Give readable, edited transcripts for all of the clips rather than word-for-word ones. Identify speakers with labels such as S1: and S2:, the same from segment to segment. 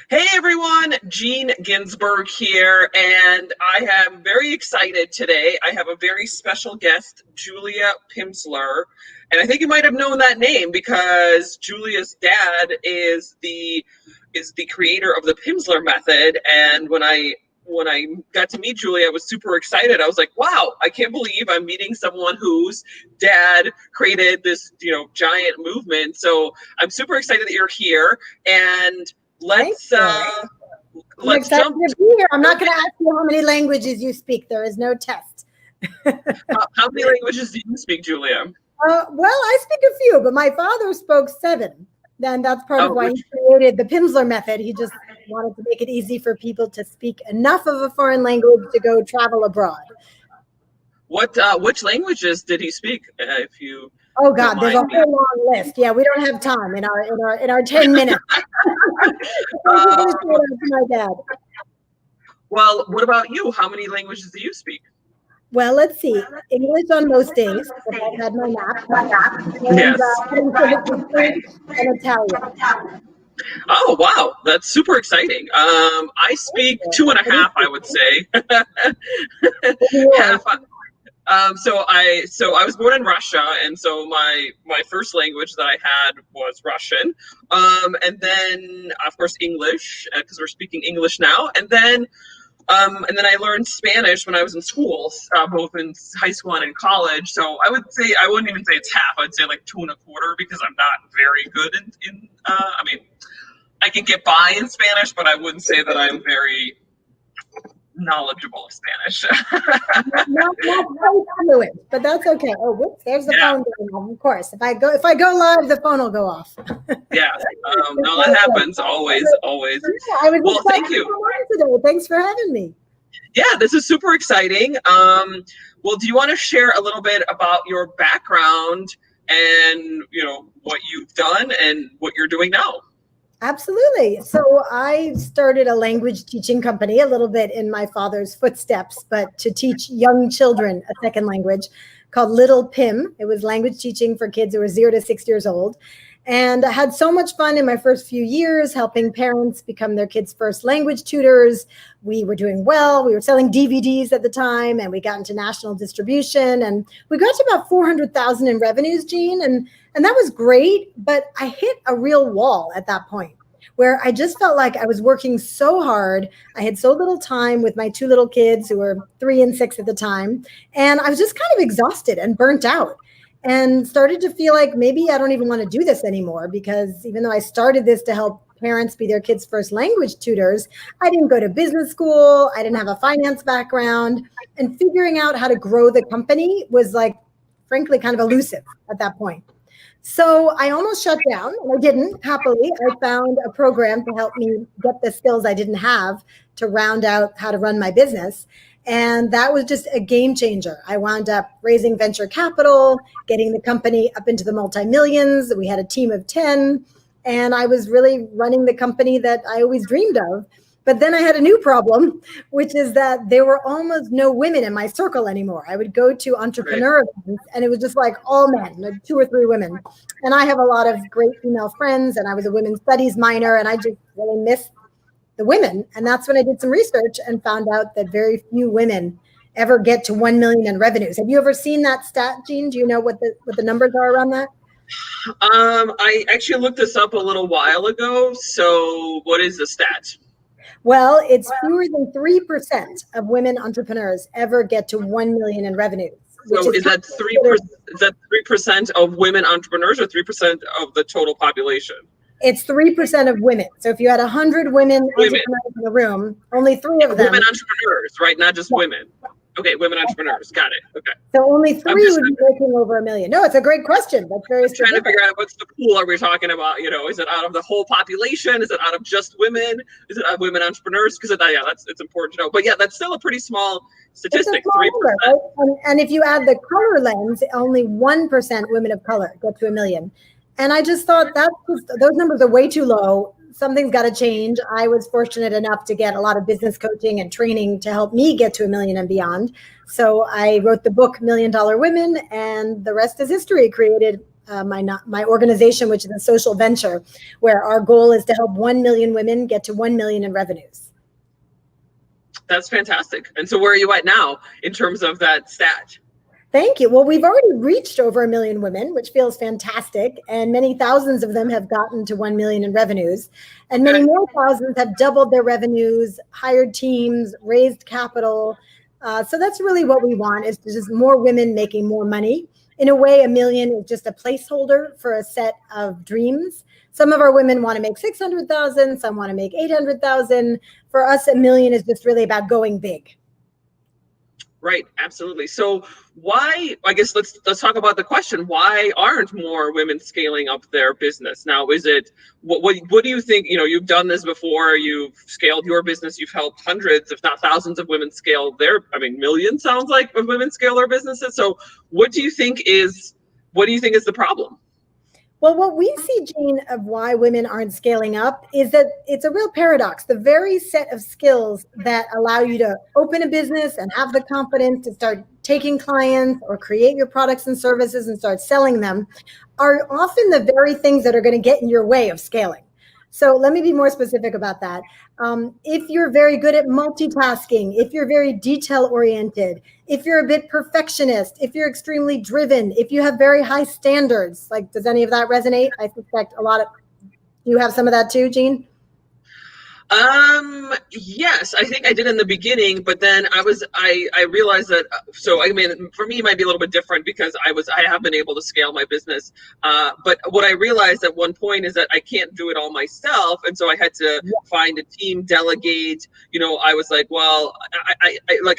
S1: Hey everyone, Jean Ginsburg here, and I am very excited today. I have a very special guest, Julia Pimsleur, and I think you might have known that name because Julia's dad is the creator of the Pimsleur method. And when I got to meet Julia, I was super excited. I was like, wow, I can't believe I'm meeting someone whose dad created this, giant movement. So I'm super excited that you're here, and let's
S2: I'm
S1: let's
S2: excited
S1: jump.
S2: to be here. I'm not going to ask you how many languages you speak. There is no test.
S1: How many languages do you speak, Julia?
S2: Well, I speak a few, but my father spoke 7. Then that's part of why
S1: which,
S2: he created the Pimsleur method. He just wanted to make it easy for people to speak enough of a foreign language to go travel abroad.
S1: which languages did he speak? If you
S2: Oh God,
S1: don't
S2: there's a
S1: mind me.
S2: whole long list. Yeah, we don't have time in our 10 minutes. My dad.
S1: Well, what about you? How many languages do you speak?
S2: Well, let's see. English on most days, if I've had my nap.
S1: Yes.
S2: And Italian.
S1: Oh wow, that's super exciting. I speak 2.5, I would say. Half. So I was born in Russia, and so my first language that I had was Russian, and then of course English, because we're speaking English now, and then I learned Spanish when I was in school, both in high school and in college. So I wouldn't even say it's half. I'd say like 2.25, because I'm not very good in I mean, I can get by in Spanish, but I wouldn't say that I'm very knowledgeable of Spanish.
S2: not quite fluent, but that's okay. Oh, whoops, there's the phone going off. Of course, if I go live, the phone will go off.
S1: Yeah, no, that happens always.
S2: Yeah,
S1: Well, thank you
S2: today. Thanks for having me.
S1: Yeah, this is super exciting. Well, do you want to share a little bit about your background and what you've done and what you're doing now?
S2: Absolutely. So I started a language teaching company, a little bit in my father's footsteps, but to teach young children a second language, called Little Pim. It was language teaching for kids who were 0 to 6 years old. And I had so much fun in my first few years helping parents become their kids' first language tutors. We were doing well. We were selling DVDs at the time, and we got into national distribution, and we got to about 400,000 in revenues, Jean, and that was great. But I hit a real wall at that point, where I just felt like I was working so hard. I had so little time with my 2 little kids who were 3 and 6 at the time. And I was just kind of exhausted and burnt out, and started to feel like maybe I don't even want to do this anymore, because even though I started this to help parents be their kids' first language tutors, I didn't go to business school. I didn't have a finance background, and figuring out how to grow the company was, like, frankly, kind of elusive at that point. So I almost shut down, and I didn't, happily. I found a program to help me get the skills I didn't have to round out how to run my business. And that was just a game changer. I wound up raising venture capital, getting the company up into the multi-millions. We had a team of 10, and I was really running the company that I always dreamed of. But then I had a new problem, which is that there were almost no women in my circle anymore. I would go to entrepreneur events, and it was just like all men, like 2 or 3 women. And I have a lot of great female friends, and I was a women's studies minor, and I just really missed the women. And that's when I did some research and found out that very few women ever get to 1 million in revenues. Have you ever seen that stat, Jean? Do you know what the numbers are around that?
S1: I actually looked this up a little while ago. So what is the stat?
S2: Well, it's fewer than 3% of women entrepreneurs ever get to 1 million in revenues.
S1: So is that 3%? Is that 3% of women entrepreneurs, or 3% of the total population?
S2: It's 3% of women. So if you had 100 women entrepreneurs in the room, only 3 of them.
S1: Women entrepreneurs, right? Not just women. Okay, women entrepreneurs. Got it. Okay.
S2: So only 3 would be making over 1 million. No, it's a great question. That's very specific.
S1: Trying to figure out, what's the pool are we talking about? Is it out of the whole population? Is it out of just women? Is it out of women entrepreneurs? Because it's important to know. But yeah, that's still a pretty small statistic. 3%.
S2: Right? And if you add the color lens, only 1% women of color get to 1 million. And I just thought those numbers are way too low. Something's got to change. I was fortunate enough to get a lot of business coaching and training to help me get to 1 million and beyond. So I wrote the book $1 Million Women, and the rest is history. Created my organization, which is a social venture, where our goal is to help 1 million women get to 1 million in revenues.
S1: That's fantastic. And so where are you at now in terms of that stat?
S2: Thank you. Well, we've already reached over 1 million women, which feels fantastic. And many thousands of them have gotten to 1 million in revenues. And many more thousands have doubled their revenues, hired teams, raised capital. So that's really what we want, is just more women making more money. In a way, 1 million is just a placeholder for a set of dreams. Some of our women want to make 600,000, some want to make 800,000. For us, 1 million is just really about going big.
S1: Right, absolutely. So why, I guess let's talk about the question, why aren't more women scaling up their business? Now, is it, what do you think, you've done this before, you've scaled your business, you've helped hundreds, if not thousands of women scale their, millions sounds like, of women scale their businesses. So what do you think is the problem?
S2: Well, what we see, Jean, of why women aren't scaling up is that it's a real paradox. The very set of skills that allow you to open a business and have the confidence to start taking clients or create your products and services and start selling them are often the very things that are going to get in your way of scaling. So let me be more specific about that. If you're very good at multitasking, if you're very detail oriented, if you're a bit perfectionist, if you're extremely driven, if you have very high standards, like, does any of that resonate? I suspect you have some of that too, Jean?
S1: Yes, I think I did in the beginning, but then I realized that, for me, it might be a little bit different because I have been able to scale my business. But what I realized at one point is that I can't do it all myself. And so I had to find a team, delegate, I was like, well,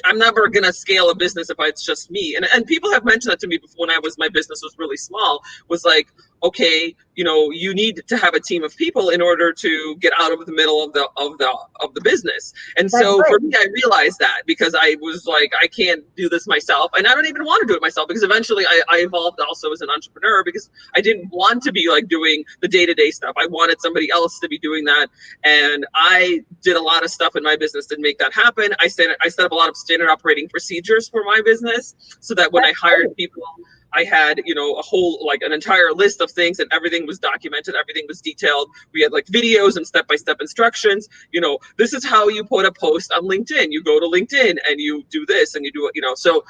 S1: I'm never going to scale a business if it's just me. And people have mentioned that to me before when my business was really small, was like, okay, you need to have a team of people in order to get out of the middle of the business. And so for me, I realized that because I was like, I can't do this myself. And I don't even want to do it myself, because eventually I evolved also as an entrepreneur, because I didn't want to be like doing the day-to-day stuff. I wanted somebody else to be doing that. And I did a lot of stuff in my business to make that happen. I set up a lot of standard operating procedures for my business so that when I hired people, I had, a whole, an entire list of things, and everything was documented, everything was detailed. We had videos and step-by-step instructions. This is how you put a post on LinkedIn. You go to LinkedIn and you do this and you do it, so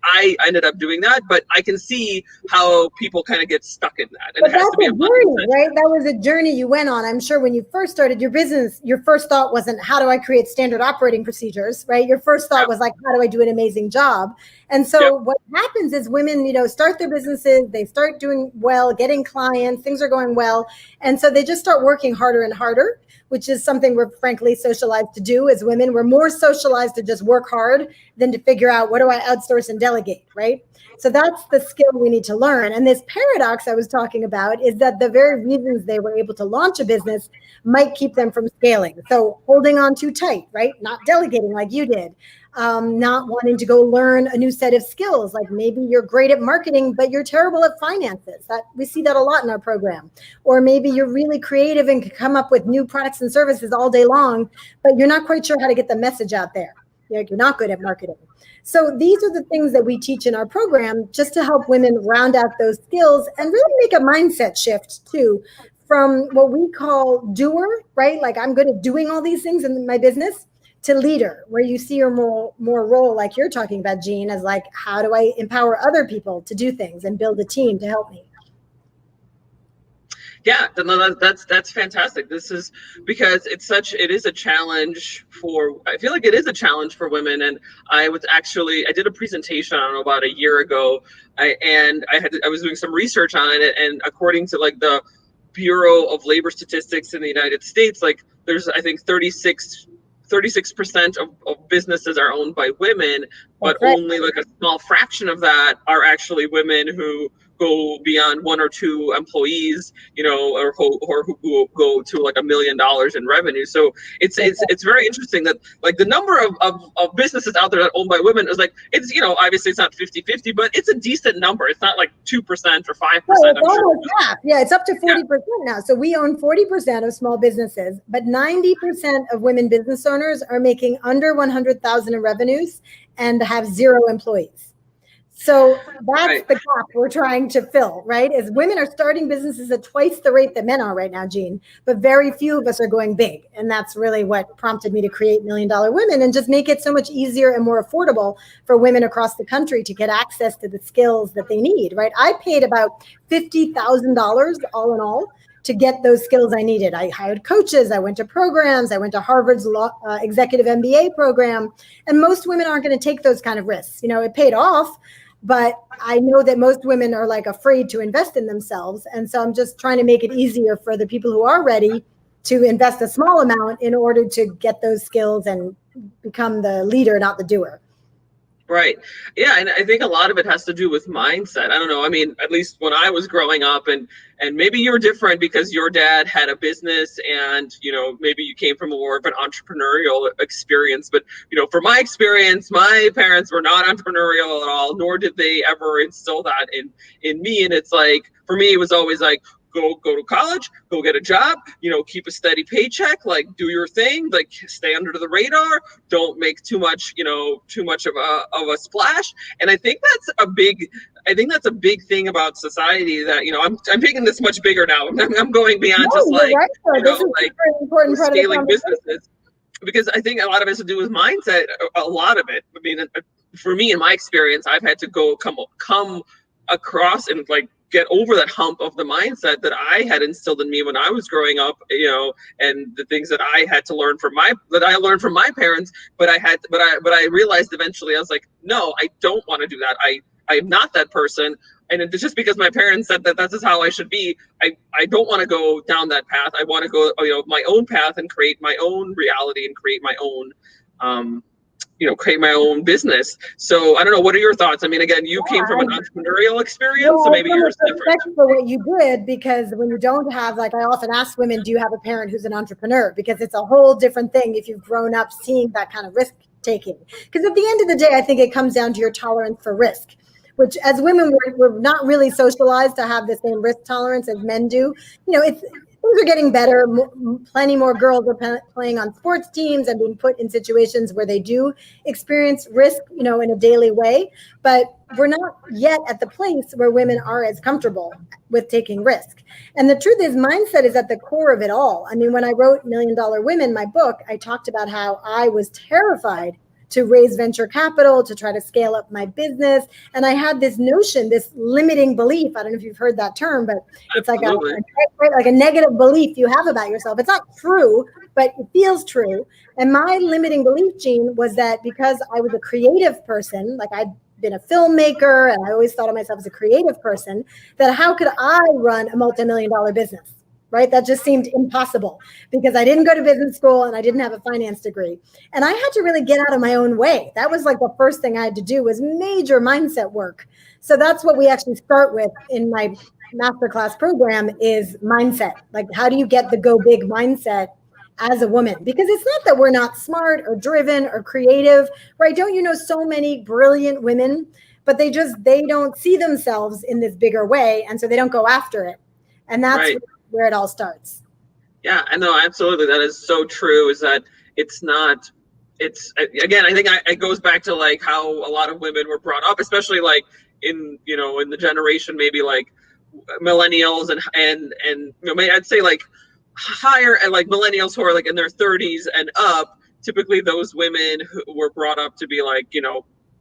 S1: I ended up doing that, but I can see how people kind of get stuck in that. And
S2: but that's a journey, right? That was a journey you went on. I'm sure when you first started your business, your first thought wasn't, how do I create standard operating procedures, right? Your first thought was like, how do I do an amazing job? And so what happens is women, start their businesses, they start doing well, getting clients, things are going well. And so they just start working harder and harder, which is something we're frankly socialized to do as women. We're more socialized to just work hard than to figure out, what do I outsource and delegate, right? So that's the skill we need to learn. And this paradox I was talking about is that the very reasons they were able to launch a business might keep them from scaling. So holding on too tight, right? Not delegating like you did. Not wanting to go learn a new set of skills, like maybe you're great at marketing, but you're terrible at finances. We see that a lot in our program. Or maybe you're really creative and can come up with new products and services all day long, but you're not quite sure how to get the message out there. You're not good at marketing. So these are the things that we teach in our program, just to help women round out those skills and really make a mindset shift too, from what we call doer, right? Like, I'm good at doing all these things in my business, to leader, where you see your more role, like you're talking about, Jean, as like, how do I empower other people to do things and build a team to help me?
S1: Yeah, no, that's fantastic. This is because it is a challenge I feel like it is a challenge for women. And I did a presentation, I don't know, about a year ago, I was doing some research on it, and according to the Bureau of Labor Statistics in the United States, there's, I think, 36% of businesses are owned by women, but only a small fraction of that are actually women who go beyond 1 or 2 employees, or who go to $1 million in revenue. So it's very interesting that the number of businesses out there that are owned by women is it's, obviously it's not 50-50, but it's a decent number. It's not 2% or 5%.
S2: It's almost half. Yeah, it's up to 40% now. So we own 40% of small businesses, but 90% of women business owners are making under 100,000 in revenues and have 0 employees. So that's
S1: Right.
S2: the gap we're trying to fill, right? Is women are starting businesses at twice the rate that men are right now, Jean, but very few of us are going big. And that's really what prompted me to create $1 Million Women and just make it so much easier and more affordable for women across the country to get access to the skills that they need, right? I paid about $50,000 all in all to get those skills I needed. I hired coaches, I went to programs, I went to Harvard's executive MBA program, and most women aren't going to take those kind of risks. It paid off, but I know that most women are like afraid to invest in themselves. And so I'm just trying to make it easier for the people who are ready to invest a small amount in order to get those skills and become the leader, not the doer.
S1: Right. Yeah, and I think a lot of it has to do with mindset. I don't know. I mean, at least when I was growing up, and maybe you're different because your dad had a business, and maybe you came from more of an entrepreneurial experience. But from my experience, my parents were not entrepreneurial at all, nor did they ever instill that in me. And it's like, for me, it was always like, go to college, go get a job, keep a steady paycheck, like do your thing, like stay under the radar, don't make too much of a splash. And I think that's a big thing about society that I'm taking this much bigger now. I'm going beyond just like
S2: right. This is
S1: like
S2: important part
S1: scaling
S2: of the
S1: businesses, because I think a lot of it has to do with mindset. A lot of it. I mean, for me, in my experience, I've had to come across and like get over that hump of the mindset that I had instilled in me when I was growing up, and the things that I had to learn that I learned from my parents. But I realized eventually, I was like, no, I don't want to do that. I am not that person. And it's just because my parents said that that's just how I should be. I don't want to go down that path. I want to go, my own path and create my own reality and create my own, create my own business. So I don't know. What are your thoughts? I mean, again, you came from an entrepreneurial experience, so maybe yours is different.
S2: For what you did, because when you don't have, like, I often ask women, do you have a parent who's an entrepreneur? Because it's a whole different thing if you've grown up seeing that kind of risk taking. Because at the end of the day, I think it comes down to your tolerance for risk, which as women, we're not really socialized to have the same risk tolerance as men do. Things are getting better. Plenty more girls are playing on sports teams and being put in situations where they do experience risk, in a daily way. But we're not yet at the place where women are as comfortable with taking risk. And the truth is, mindset is at the core of it all. I mean, when I wrote $1 Million Women, my book, I talked about how I was terrified to raise venture capital, to try to scale up my business. And I had this notion, this limiting belief. I don't know if you've heard that term, but it's like a negative belief you have about yourself. It's not true, but it feels true. And my limiting belief, Jean, was that because I was a creative person, like I'd been a filmmaker and I always thought of myself as a creative person, that how could I run a multi-million-dollar business? Right? That just seemed impossible because I didn't go to business school and I didn't have a finance degree. And I had to really get out of my own way. That was like the first thing I had to do was major mindset work. So that's what we actually start with in my masterclass program is mindset. Like, how do you get the go big mindset as a woman? Because it's not that we're not smart or driven or creative, right? Don't you know so many brilliant women, but they don't see themselves in this bigger way. And so they don't go after it. And that's
S1: right.
S2: Where it all starts.
S1: Yeah, I know, absolutely. That is so true, is that it's again, I think it goes back to like how a lot of women were brought up, especially like in the generation, maybe like millennials and I'd say like higher, and like millennials who are like in their 30s and up. Typically those women who were brought up to be like,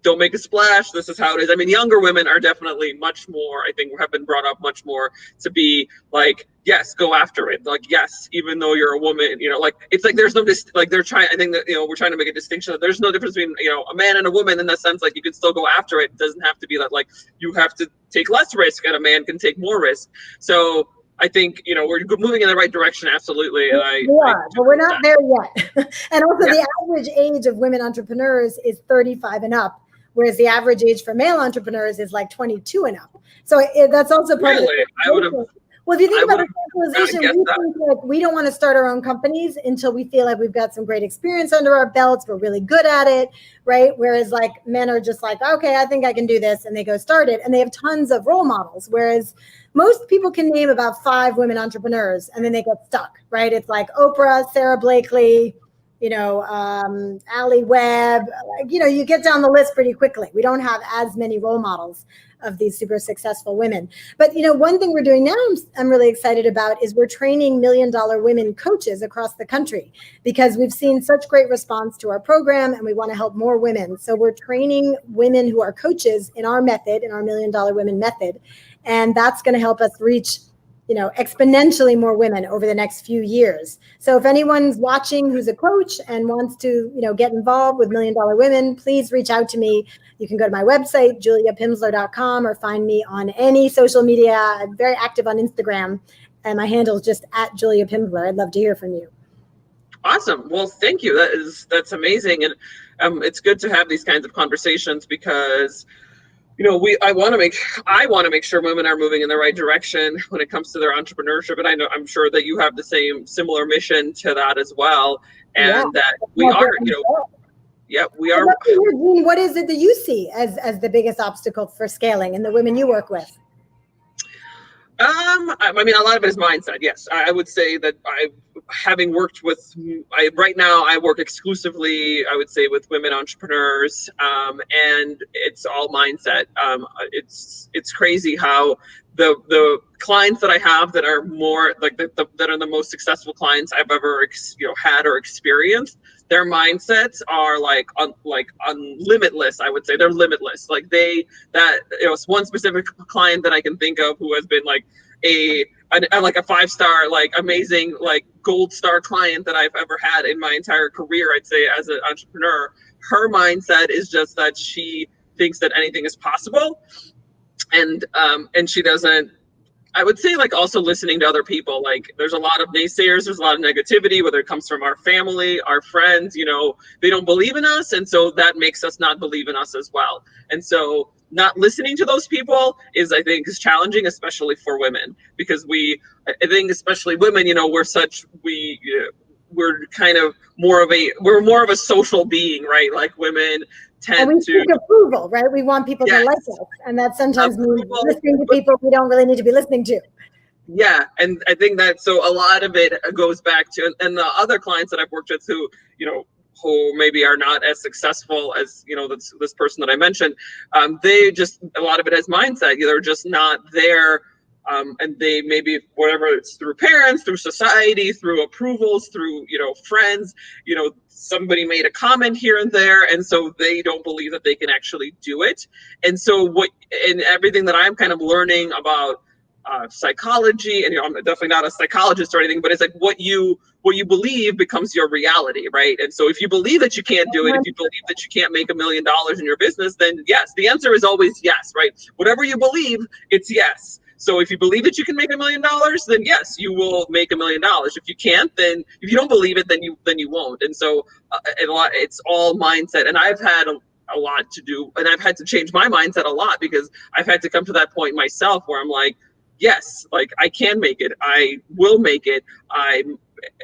S1: don't make a splash. This is how it is. I mean, younger women are definitely much more, I think, have been brought up much more to be like, yes, go after it. Like, yes, even though you're a woman, like, it's like there's no, like they're trying, I think that, we're trying to make a distinction that there's no difference between, a man and a woman in that sense. Like, you can still go after it. It doesn't have to be that, like, you have to take less risk and a man can take more risk. So I think, we're moving in the right direction. Absolutely. And
S2: but we're not there yet. And also the average age of women entrepreneurs is 35 and up, whereas the average age for male entrepreneurs is like 22 and up. So that's also part of it. Well, if you think about the specialization, we think like we don't want to start our own companies until we feel like we've got some great experience under our belts. We're really good at it, right? Whereas like men are just like, okay, I think I can do this. And they go start it. And they have tons of role models. Whereas most people can name about 5 women entrepreneurs and then they get stuck, right? It's like Oprah, Sarah Blakely, Ali Webb. You get down the list pretty quickly. We don't have as many role models of these super successful women. But one thing we're doing now, I'm really excited about, is we're training $1 Million Women coaches across the country, because we've seen such great response to our program and we want to help more women. So we're training women who are coaches in our method, in our $1 Million Women method. And that's going to help us reach exponentially more women over the next few years. So if anyone's watching who's a coach and wants to, get involved with $1 Million Women, please reach out to me. You can go to my website, juliapimsleur.com, or find me on any social media. I'm very active on Instagram, and my handle is just @JuliaPimsleur. I'd love to hear from you.
S1: Awesome. Well, thank you. That's amazing. And it's good to have these kinds of conversations, because I want to make sure women are moving in the right direction when it comes to their entrepreneurship. And I'm sure that you have the similar mission to that as well. And that we are, we are.
S2: What is it that you see as the biggest obstacle for scaling in the women you work with?
S1: I mean, a lot of it is mindset. Yes, I would say that right now I work exclusively, I would say, with women entrepreneurs, and it's all mindset. It's crazy how the clients that I have that are more like that are the most successful clients I've ever had or experienced. Their mindsets are limitless. I would say they're limitless. It's one specific client that I can think of who has been like a 5-star, amazing, gold star client that I've ever had in my entire career. I'd say, as an entrepreneur, her mindset is just that she thinks that anything is possible, and she doesn't. I would say, also listening to other people. There's a lot of naysayers, there's a lot of negativity, whether it comes from our family, our friends. They don't believe in us, and so that makes us not believe in us as well. And so not listening to those people is challenging, especially for women, because I think especially women, we're kind of more of a social being, right? Women tend to
S2: seek approval, right? We want people to like us, and that sometimes means listening to people we don't really need to be listening to.
S1: Yeah, and I think that so a lot of it goes back to, and the other clients that I've worked with who maybe are not as successful as this person that I mentioned, they just, a lot of it has mindset. They're just not there. And they maybe, whatever, it's through parents, through society, through approvals, through friends, somebody made a comment here and there, and so they don't believe that they can actually do it. And so everything that I'm kind of learning about psychology, and I'm definitely not a psychologist or anything, but it's what you believe becomes your reality, right? And so if you believe that you can't do it, if you believe that you can't make $1 million in your business, then yes, the answer is always yes, right? Whatever you believe, it's yes. So if you believe that you can make $1 million, then yes, you will make $1 million. If you can't, then if you don't believe it, then you won't. And so it's all mindset. And I've had a lot to do, and I've had to change my mindset a lot, because I've had to come to that point myself where I'm like, yes, I can make it. I will make it.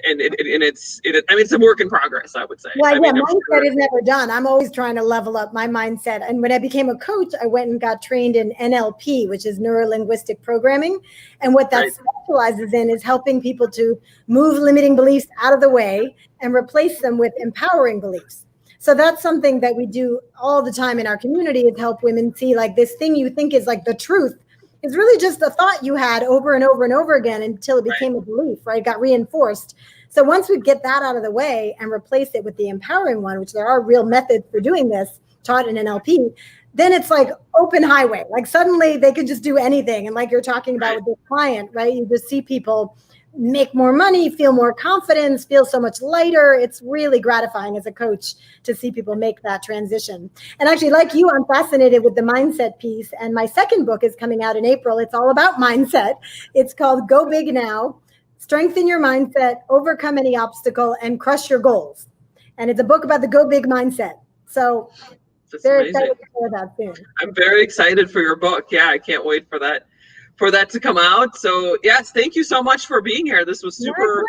S1: It's a work in progress, I would say.
S2: Well, mindset is never done. I'm always trying to level up my mindset. And when I became a coach, I went and got trained in NLP, which is neuro-linguistic programming. And what that specializes in is helping people to move limiting beliefs out of the way and replace them with empowering beliefs. So that's something that we do all the time in our community, is help women see this thing you think is the truth is really just a thought you had over and over and over again until it became a belief, right? It got reinforced. So once we get that out of the way and replace it with the empowering one, which there are real methods for doing this taught in NLP, then it's open highway. Suddenly they could just do anything. And like you're talking about with this client, right? You just see people make more money, feel more confidence, feel so much lighter. It's really gratifying as a coach to see people make that transition. And actually, like you, I'm fascinated with the mindset piece. And my second book is coming out in April. It's all about mindset. It's called Go Big Now: Strengthen Your Mindset, Overcome Any Obstacle, and Crush Your Goals. And it's a book about the Go Big mindset. So very excited to share that soon.
S1: I'm very excited for your book. Yeah, I can't wait for that to come out. So yes, thank you so much for being here. This was super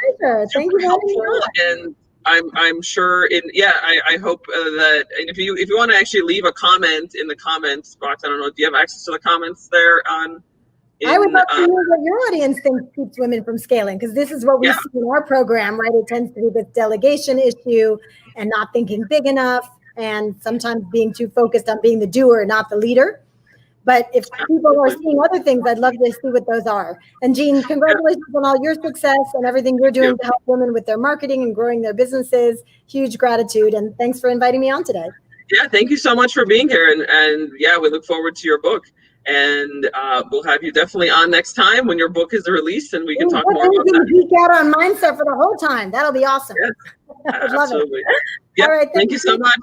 S1: helpful, and I'm sure I hope that if you want to actually leave a comment in the comments box, I don't know, do you have access to the comments there on
S2: I would
S1: in
S2: love to hear what your audience thinks keeps women from scaling, because this is what we
S1: yeah,
S2: see in our program, right? It tends to be this delegation issue and not thinking big enough, and sometimes being too focused on being the doer, not the leader. But if people are
S1: absolutely.
S2: seeing other things, I'd love to see what those are. And Jean,
S1: Yeah,
S2: congratulations on all your success and everything you're
S1: thank you.
S2: doing to help women with their marketing and growing their businesses. Huge gratitude, and thanks for inviting me on today.
S1: Yeah, thank you so much for being here, and yeah, we look forward to your book, and we'll have you definitely on next time when your book is released, and we can
S2: Ooh,
S1: talk
S2: good.
S1: more
S2: Then you
S1: about
S2: can
S1: that.
S2: geek out on mindset for the whole time. That'll be awesome.
S1: Yes,
S2: I would love it.
S1: absolutely.
S2: All
S1: Yep,
S2: right,
S1: thank
S2: thank
S1: you so
S2: you.
S1: much.